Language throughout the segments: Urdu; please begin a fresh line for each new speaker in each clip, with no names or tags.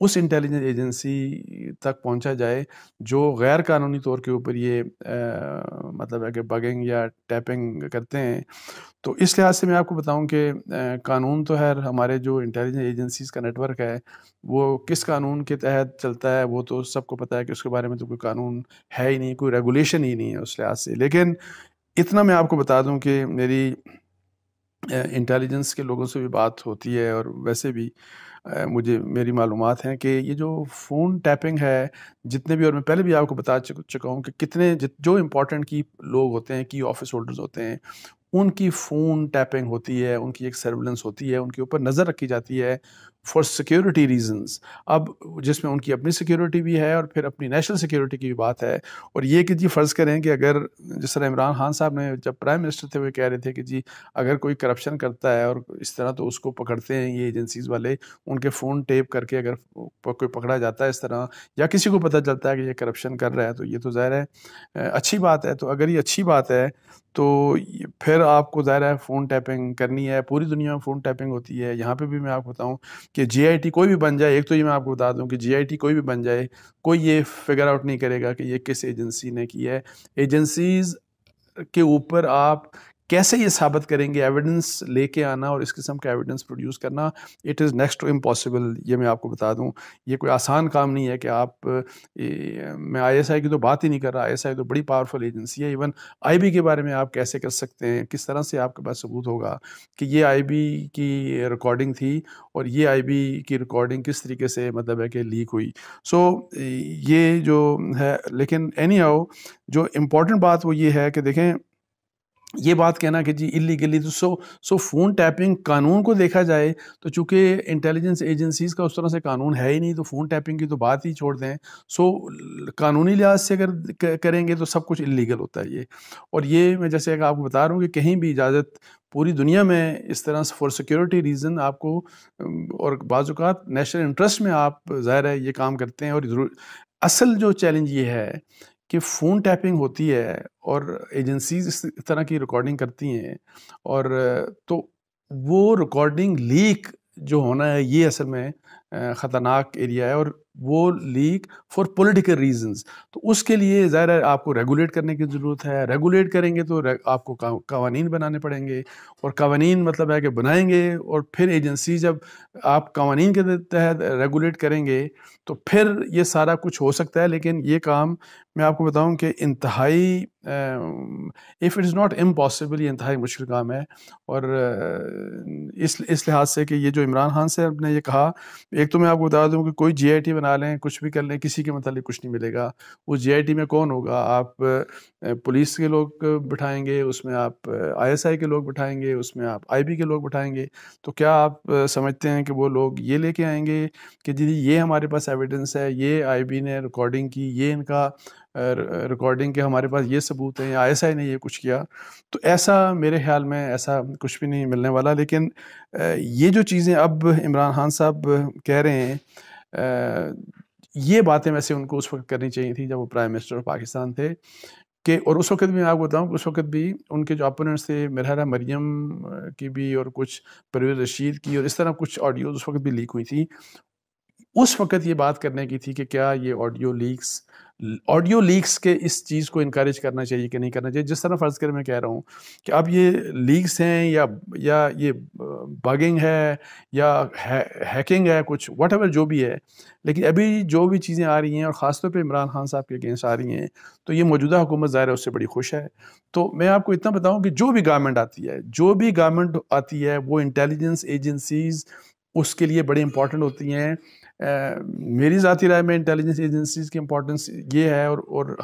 اس انٹیلیجنس ایجنسی تک پہنچا جائے جو غیر قانونی طور کے اوپر یہ مطلب ہے کہ بگنگ یا ٹیپنگ کرتے ہیں. تو اس لحاظ سے میں آپ کو بتاؤں کہ قانون تو ہے، ہمارے جو انٹیلیجنس ایجنسیز کا نیٹ ورک ہے وہ کس قانون کے تحت چلتا ہے وہ تو سب کو پتہ ہے کہ اس کے بارے میں تو کوئی قانون ہے ہی نہیں، کوئی ریگولیشن ہی نہیں ہے اس لحاظ سے. لیکن اتنا میں آپ کو بتا دوں کہ میری انٹیلیجنس کے لوگوں سے بھی بات ہوتی ہے اور ویسے بھی مجھے میری معلومات ہیں کہ یہ جو فون ٹیپنگ ہے جتنے بھی، اور میں پہلے بھی آپ کو بتا چکا ہوں کہ کتنے جو امپورٹنٹ کی لوگ ہوتے ہیں، کی آفس ہولڈرز ہوتے ہیں، ان کی فون ٹیپنگ ہوتی ہے، ان کی ایک سرویلنس ہوتی ہے، ان کے اوپر نظر رکھی جاتی ہے فار سیکیورٹی ریزنز. اب جس میں ان کی اپنی سیکیورٹی بھی ہے اور پھر اپنی نیشنل سیکیورٹی کی بھی بات ہے. اور یہ کہ جی فرض کریں کہ اگر جس طرح عمران خان صاحب نے جب پرائم منسٹر تھے وہ کہہ رہے تھے کہ جی اگر کوئی کرپشن کرتا ہے اور اس طرح تو اس کو پکڑتے ہیں یہ ایجنسیز والے، ان کے فون ٹیپ کر کے اگر کوئی پکڑا جاتا ہے اس طرح یا کسی کو پتہ چلتا ہے کہ یہ کرپشن کر رہا ہے تو یہ تو ظاہر ہے اچھی بات ہے. تو اگر یہ اچھی بات ہے تو پھر آپ کو ظاہر ہے فون ٹیپنگ کرنی ہے. پوری دنیا میں فون ٹیپنگ ہوتی ہے. یہاں پہ بھی میں آپ کو بتاؤں کہ جی آئی ٹی کوئی بھی بن جائے، ایک تو یہ میں آپ کو بتا دوں کہ جی آئی ٹی کوئی بھی بن جائے، کوئی یہ فگر آؤٹ نہیں کرے گا کہ یہ کس ایجنسی نے کی ہے. ایجنسیز کے اوپر آپ کیسے یہ ثابت کریں گے، ایویڈنس لے کے آنا اور اس قسم کا ایویڈنس پروڈیوس کرنا، it is next to impossible. یہ میں آپ کو بتا دوں یہ کوئی آسان کام نہیں ہے کہ آپ میں آئی ایس آئی کی تو بات ہی نہیں کر رہا. آئی ایس آئی تو بڑی پاورفل ایجنسی ہے. ایون آئی بی کے بارے میں آپ کیسے کر سکتے ہیں، کس طرح سے آپ کے پاس ثبوت ہوگا کہ یہ آئی بی کی ریکارڈنگ تھی اور یہ آئی بی کی ریکارڈنگ کس طریقے سے مطلب ہے کہ لیک ہوئی. سو یہ جو ہے، لیکن اینی ہاؤ جو امپورٹنٹ بات وہ یہ ہے کہ دیکھیں یہ بات کہنا کہ جی اللیگلی تو سو فون ٹیپنگ قانون کو دیکھا جائے تو چونکہ انٹیلیجنس ایجنسیز کا اس طرح سے قانون ہے ہی نہیں تو فون ٹیپنگ کی تو بات ہی چھوڑ دیں. سو قانونی لحاظ سے اگر کریں گے تو سب کچھ اللیگل ہوتا ہے یہ. اور یہ میں جیسے کہ آپ کو بتا رہا ہوں کہ کہیں بھی اجازت پوری دنیا میں اس طرح سے فار سیکیورٹی ریزن آپ کو، اور بعض اوقات نیشنل انٹرسٹ میں آپ ظاہر ہے یہ کام کرتے ہیں. اور اصل جو چیلنج یہ ہے کہ فون ٹیپنگ ہوتی ہے اور ایجنسیز اس طرح کی ریکارڈنگ کرتی ہیں، اور تو وہ ریکارڈنگ لیک جو ہونا ہے یہ اصل میں خطرناک ایریا ہے، اور وہ لیک فار پولیٹیکل ریزنز. تو اس کے لیے ظاہر ہے آپ کو ریگولیٹ کرنے کی ضرورت ہے. ریگولیٹ کریں گے تو آپ کو قوانین بنانے پڑیں گے، اور قوانین مطلب ہے کہ بنائیں گے اور پھر ایجنسی جب آپ قوانین کے تحت ریگولیٹ کریں گے تو پھر یہ سارا کچھ ہو سکتا ہے. لیکن یہ کام میں آپ کو بتاؤں کہ انتہائی if it is not impossible, یہ انتہائی مشکل کام ہے. اور اس لحاظ سے کہ یہ جو عمران خان صاحب نے یہ کہا، ایک تو میں آپ کو بتا دوں کہ کوئی جی آئی ٹی بنا لیں، کچھ بھی کر لیں، کسی کے متعلق کچھ نہیں ملے گا. اس جی آئی ٹی میں کون ہوگا؟ آپ پولیس کے لوگ بٹھائیں گے، اس میں آپ آئی ایس آئی کے لوگ بٹھائیں گے، اس میں آپ آئی بی کے لوگ بٹھائیں گے. تو کیا آپ سمجھتے ہیں کہ وہ لوگ یہ لے کے آئیں گے کہ جی یہ ہمارے پاس ایویڈنس ہے، یہ آئی بی نے ریکارڈنگ کی، یہ ان کا ریکارڈنگ کے ہمارے پاس یہ ثبوت ہیں، آئی ایس آئی نے یہ کچھ کیا؟ تو ایسا میرے خیال میں ایسا کچھ بھی نہیں ملنے والا. لیکن یہ جو چیزیں اب عمران خان صاحب کہہ رہے ہیں، یہ باتیں ویسے ان کو اس وقت کرنی چاہیے تھی جب وہ پرائم منسٹر پاکستان تھے. کہ اور اس وقت بھی میں آپ کو بتاؤں کہ اس وقت بھی ان کے جو اپوننٹس تھے، میرا خیال ہے مریم کی بھی اور کچھ پرویز رشید کی، اور اس طرح کچھ آڈیوز اس وقت بھی لیک ہوئی تھی. اس وقت یہ بات کرنے کی تھی کہ کیا یہ آڈیو لیکس کے اس چیز کو انکریج کرنا چاہیے کہ نہیں کرنا چاہیے. جس طرح فرض کر میں کہہ رہا ہوں کہ اب یہ لیکس ہیں یا یہ بگنگ ہے یا ہیکنگ ہے، کچھ واٹ ایور جو بھی ہے، لیکن ابھی جو بھی چیزیں آ رہی ہیں اور خاص طور پہ عمران خان صاحب کے اگینسٹ آ رہی ہیں تو یہ موجودہ حکومت ظاہر ہے اس سے بڑی خوش ہے. تو میں آپ کو اتنا بتاؤں کہ جو بھی گورنمنٹ آتی ہے وہ انٹیلیجنس ایجنسیز اس کے لیے بڑی امپورٹنٹ ہوتی ہیں. میری ذاتی رائے میں انٹیلیجنس ایجنسیز کی امپورٹنس یہ ہے اور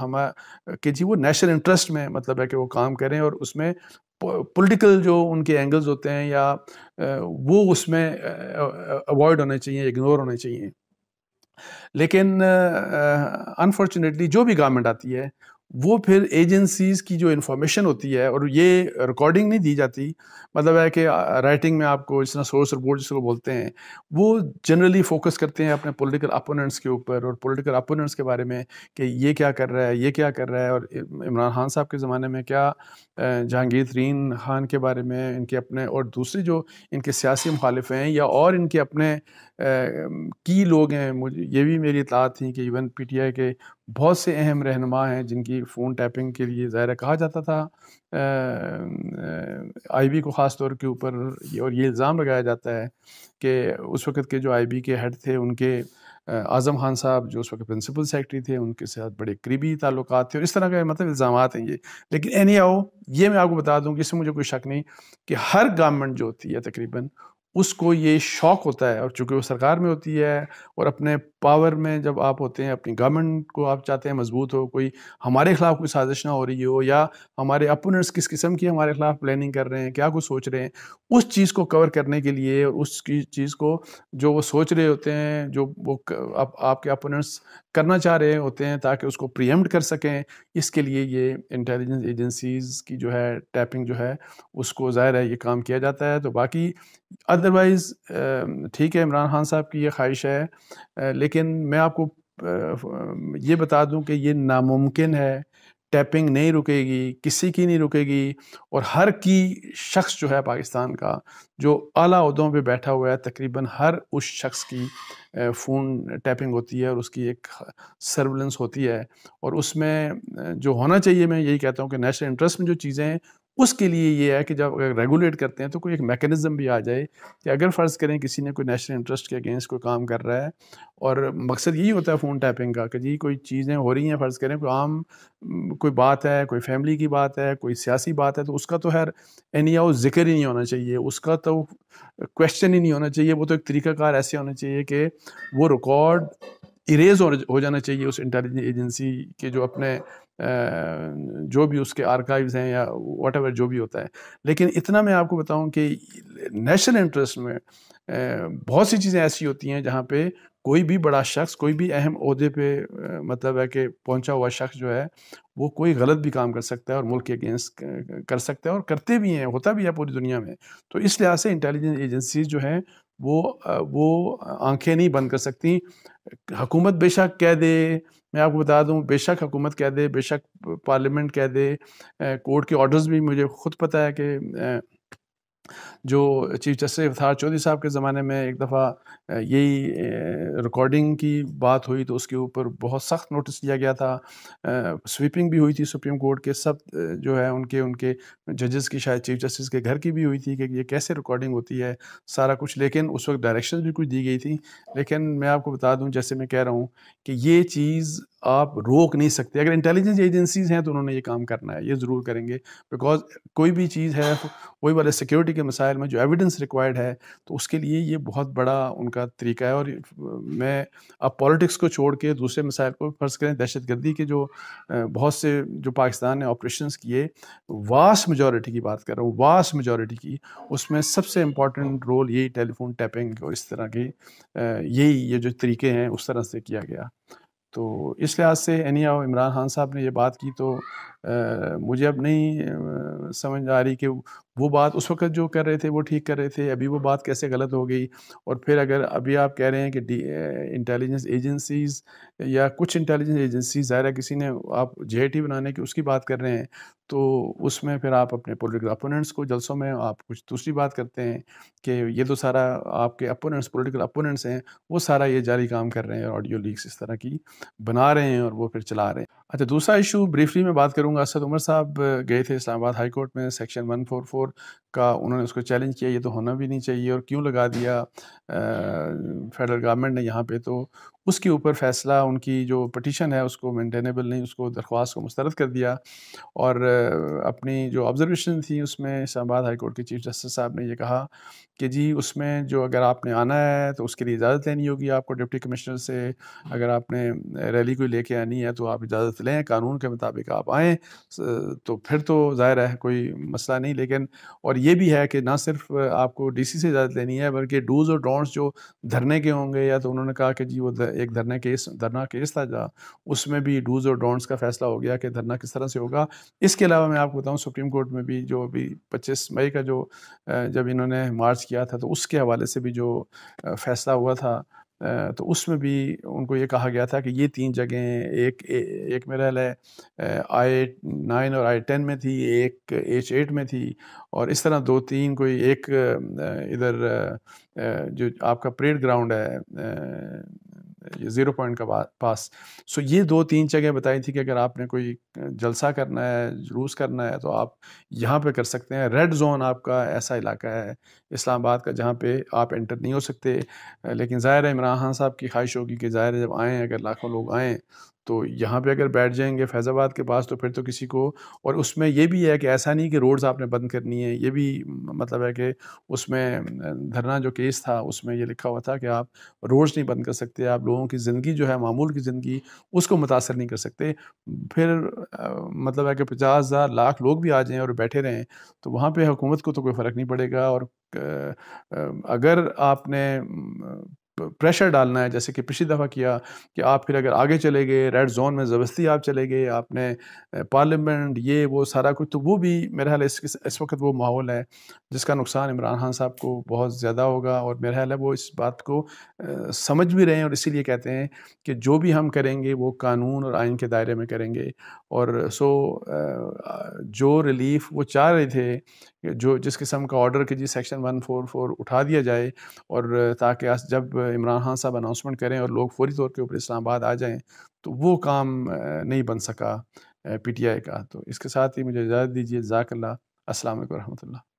کہ جی وہ نیشنل انٹرسٹ میں مطلب ہے کہ وہ کام کریں، اور اس میں پولیٹیکل جو ان کے اینگلز ہوتے ہیں یا وہ اس میں اوائڈ ہونے چاہیے، اگنور ہونے چاہیے. لیکن انفارچونیٹلی جو بھی گورنمنٹ آتی ہے وہ پھر ایجنسیز کی جو انفارمیشن ہوتی ہے، اور یہ ریکارڈنگ نہیں دی جاتی، مطلب ہے کہ رائٹنگ میں آپ کو جس طرح سورس رپورٹ جس کو بولتے ہیں، وہ جنرلی فوکس کرتے ہیں اپنے پولیٹیکل اپوننٹس کے اوپر اور پولیٹیکل اپوننٹس کے بارے میں کہ یہ کیا کر رہا ہے، یہ کیا کر رہا ہے، اور عمران خان صاحب کے زمانے میں کیا، جہانگیر ترین خان کے بارے میں، ان کے اپنے اور دوسرے جو ان کے سیاسی مخالف ہیں یا اور ان کے اپنے کی لوگ ہیں. مجھے یہ بھی میری اطلاعات تھیں کہ ایون پی ٹی آئی کے بہت سے اہم رہنما ہیں جن کی فون ٹیپنگ کے لیے ظاہر کہا جاتا تھا آئی بی کو خاص طور کے اوپر، اور یہ الزام لگایا جاتا ہے کہ اس وقت کے جو آئی بی کے ہیڈ تھے ان کے اعظم خان صاحب جو اس وقت پرنسپل سیکرٹری تھے، ان کے ساتھ بڑے قریبی تعلقات تھے، اور اس طرح کا مطلب الزامات ہیں یہ. لیکن اینی ہاؤ یہ میں آپ کو بتا دوں کہ اس میں مجھے کوئی شک نہیں کہ ہر گورنمنٹ جو ہوتی ہے تقریباً اس کو یہ شوق ہوتا ہے، اور چونکہ وہ سرکار میں ہوتی ہے اور اپنے پاور میں جب آپ ہوتے ہیں، اپنی گورنمنٹ کو آپ چاہتے ہیں مضبوط ہو، کوئی ہمارے خلاف کوئی سازش نہ ہو رہی ہو، یا ہمارے اپوننٹس کس قسم کی ہمارے خلاف پلاننگ کر رہے ہیں، کیا کچھ سوچ رہے ہیں، اس چیز کو کور کرنے کے لیے، اس کی چیز کو جو وہ سوچ رہے ہوتے ہیں، جو وہ آپ کے اپوننٹس کرنا چاہ رہے ہوتے ہیں تاکہ اس کو پریمپٹ کر سکیں، اس کے لیے یہ انٹیلیجنس ایجنسیز کی جو ہے ٹیپنگ جو ہے اس کو ظاہر ہے یہ کام کیا جاتا ہے. تو باقی ادروائز ٹھیک ہے، عمران خان صاحب کی یہ خواہش ہے، لیکن میں آپ کو یہ بتا دوں کہ یہ ناممکن ہے. ٹیپنگ نہیں رکے گی، کسی کی نہیں رکے گی، اور ہر کی شخص جو ہے پاکستان کا جو اعلیٰ عہدوں پہ بیٹھا ہوا ہے، تقریباً ہر اس شخص کی فون ٹیپنگ ہوتی ہے، اور اس کی ایک سرولنس ہوتی ہے. اور اس میں جو ہونا چاہیے، میں یہی کہتا ہوں کہ نیشنل انٹرسٹ میں جو چیزیں ہیں اس کے لیے یہ ہے کہ جب اگر ریگولیٹ کرتے ہیں تو کوئی ایک میکینزم بھی آ جائے کہ اگر فرض کریں کسی نے کوئی نیشنل انٹرسٹ کے اگینسٹ کوئی کام کر رہا ہے، اور مقصد یہی ہوتا ہے فون ٹیپنگ کا کہ جی کوئی چیزیں ہو رہی ہیں، فرض کریں کوئی عام کوئی بات ہے، کوئی فیملی کی بات ہے، کوئی سیاسی بات ہے، تو اس کا تو خیر اینی ہاؤ ذکر ہی نہیں ہونا چاہیے، اس کا تو کویشچن ہی نہیں ہونا چاہیے. وہ تو ایک طریقہ کار ایسے ہونا چاہیے کہ وہ ریکارڈ اریز ہو جانا چاہیے اس انٹیلیجنس ایجنسی کے جو اپنے جو بھی اس کے آرکائیوز ہیں یا واٹ ایور جو بھی ہوتا ہے. لیکن اتنا میں آپ کو بتاؤں کہ نیشنل انٹرسٹ میں بہت سی چیزیں ایسی ہوتی ہیں جہاں پہ کوئی بھی بڑا شخص، کوئی بھی اہم عہدے پہ مطلب ہے کہ پہنچا ہوا شخص جو ہے وہ کوئی غلط بھی کام کر سکتا ہے اور ملک کے اگینسٹ کر سکتا ہے، اور کرتے بھی ہیں، ہوتا بھی ہے پوری دنیا میں. تو اس لحاظ سے انٹیلیجنس ایجنسیز جو ہیں وہ آنکھیں نہیں بند کر سکتی. حکومت بے شک کہہ دے، میں آپ کو بتا دوں، بے شک حکومت کہہ دے، بے شک پارلیمنٹ کہہ دے، کورٹ کے آرڈرز بھی مجھے خود پتہ ہے کہ جو چیف جسٹس افتخار چودھری صاحب کے زمانے میں ایک دفعہ یہی ریکارڈنگ کی بات ہوئی تو اس کے اوپر بہت سخت نوٹس لیا گیا تھا. سویپنگ بھی ہوئی تھی سپریم کورٹ کے سب جو ہے ان کے ججز کی، شاید چیف جسٹس کے گھر کی بھی ہوئی تھی کہ یہ کیسے ریکارڈنگ ہوتی ہے سارا کچھ. لیکن اس وقت ڈائریکشنز بھی کچھ دی گئی تھی. لیکن میں آپ کو بتا دوں، جیسے میں کہہ رہا ہوں کہ یہ چیز آپ روک نہیں سکتے. اگر انٹیلیجنس ایجنسیز ہیں تو انہوں نے یہ کام کرنا ہے، یہ ضرور کریں گے، بیکاز کوئی بھی چیز ہے وہی والے سیکیورٹی کے مسائل میں جو ایویڈنس ریکوائرڈ ہے تو اس کے لیے یہ بہت بڑا ان کا طریقہ ہے. اور میں اب پالیٹکس کو چھوڑ کے دوسرے مسائل کو فرض کریں، دہشت گردی کے جو بہت سے جو پاکستان نے آپریشنز کیے، واسٹ میجورٹی کی بات کر رہا ہوں، واسٹ میجورٹی کی، اس میں سب سے امپورٹنٹ رول یہی ٹیلی فون ٹیپنگ اور اس طرح کے یہ جو طریقے ہیں اس طرح سے کیا گیا. تو اس لحاظ سے اینی ہاؤ عمران خان صاحب نے یہ بات کی تو مجھے اب نہیں سمجھ آ رہی کہ وہ بات اس وقت جو کر رہے تھے وہ ٹھیک کر رہے تھے، ابھی وہ بات کیسے غلط ہو گئی. اور پھر اگر ابھی آپ کہہ رہے ہیں کہ انٹیلیجنس ایجنسیز یا کچھ انٹیلیجنس ایجنسیز، ظاہر ہے کسی نے آپ جے آئی ٹی بنانے کی اس کی بات کر رہے ہیں تو اس میں پھر آپ اپنے پولیٹیکل اپوننٹس کو جلسوں میں آپ کچھ دوسری بات کرتے ہیں کہ یہ تو سارا آپ کے اپوننٹس، پولیٹیکل اپوننٹس ہیں، وہ سارا یہ جاری کام کر رہے ہیں، آڈیو لیکس اس طرح کی بنا رہے ہیں اور وہ پھر چلا رہے ہیں. اچھا، دوسرا ایشو بریفلی میں بات کروں گا. اسد عمر صاحب گئے تھے اسلام آباد ہائی کورٹ میں، سیکشن 144 کا انہوں نے اس کو چیلنج کیا، یہ تو ہونا بھی نہیں چاہیے اور کیوں لگا دیا فیڈرل گورنمنٹ نے یہاں پہ. تو اس کے اوپر فیصلہ، ان کی جو پٹیشن ہے اس کو مینٹینیبل نہیں، اس کو درخواست کو مسترد کر دیا. اور اپنی جو آبزرویشن تھی اس میں اسلام آباد ہائی کورٹ کے چیف جسٹس صاحب نے یہ کہا کہ جی اس میں جو اگر آپ نے آنا ہے تو اس کے لیے اجازت لینی ہوگی آپ کو ڈپٹی کمشنر سے. اگر آپ نے ریلی کوئی لے کے آنی ہے تو آپ اجازت لیں، قانون کے مطابق آپ آئیں تو پھر تو ظاہر ہے کوئی مسئلہ نہیں. لیکن اور یہ بھی ہے کہ نہ صرف آپ کو ڈی سی سے اجازت لینی ہے بلکہ ڈوز اور ڈونٹس جو دھرنے کے ہوں گے، یا تو انہوں نے کہا کہ جی وہ ایک دھرنا کیس تھا جہاں اس میں بھی ڈوز اور ڈونٹس کا فیصلہ ہو گیا کہ دھرنا کس طرح سے ہوگا۔ اس کے علاوہ میں آپ کو بتاؤں سپریم کورٹ میں بھی جو ابھی 25 مئی کا جو جب انہوں نے مارچ کیا تھا تو اس کے حوالے سے بھی جو فیصلہ ہوا تھا تو اس میں بھی ان کو یہ کہا گیا تھا کہ یہ 3 جگہیں ایک میرا خیال ہے I-9 اور I-10 میں تھی، ایک H-8 میں تھی، اور اس طرح 2-3 کوئی ایک ادھر جو آپ کا پریڈ گراؤنڈ ہے یہ 0 پوائنٹ کا پاس، سو یہ 2-3 جگہ بتائی تھی کہ اگر آپ نے کوئی جلسہ کرنا ہے، جلوس کرنا ہے تو آپ یہاں پہ کر سکتے ہیں۔ ریڈ زون آپ کا ایسا علاقہ ہے اسلام آباد کا جہاں پہ آپ انٹر نہیں ہو سکتے، لیکن ظاہر ہے عمران خان صاحب کی خواہش ہوگی کہ ظاہر ہے جب آئیں، اگر لاکھوں لوگ آئیں تو یہاں پہ اگر بیٹھ جائیں گے فیض آباد کے پاس تو پھر تو کسی کو، اور اس میں یہ بھی ہے کہ ایسا نہیں کہ روڈز آپ نے بند کرنی ہے، یہ بھی مطلب ہے کہ اس میں دھرنا جو کیس تھا اس میں یہ لکھا ہوا تھا کہ آپ روڈز نہیں بند کر سکتے، آپ لوگوں کی زندگی جو ہے معمول کی زندگی اس کو متاثر نہیں کر سکتے۔ پھر مطلب ہے کہ 50,000 لاکھ لوگ بھی آ جائیں اور بیٹھے رہیں تو وہاں پہ حکومت کو تو کوئی فرق نہیں پڑے گا، اور اگر آپ نے پریشر ڈالنا ہے جیسے کہ پچھلی دفعہ کیا کہ آپ پھر اگر آگے چلے گئے ریڈ زون میں زبردستی آپ چلے گئے، آپ نے پارلیمنٹ یہ وہ سارا کچھ، تو وہ بھی میرا خیال ہے اس وقت وہ ماحول ہے جس کا نقصان عمران خان صاحب کو بہت زیادہ ہوگا، اور میرا خیال ہے وہ اس بات کو سمجھ بھی رہے ہیں، اور اسی لیے کہتے ہیں کہ جو بھی ہم کریں گے وہ قانون اور آئین کے دائرے میں کریں گے۔ اور جو ریلیف وہ چاہ رہے تھے جو جس قسم کا آرڈر کہ جی سیکشن 144 اٹھا دیا جائے، اور تاکہ جب عمران خان صاحب اناؤنسمنٹ کریں اور لوگ فوری طور کے اوپر اسلام آباد آ جائیں، تو وہ کام نہیں بن سکا پی ٹی آئی کا۔ تو اس کے ساتھ ہی مجھے اجازت دیجیے، جزاک اللہ، السلام علیکم ورحمۃ اللہ۔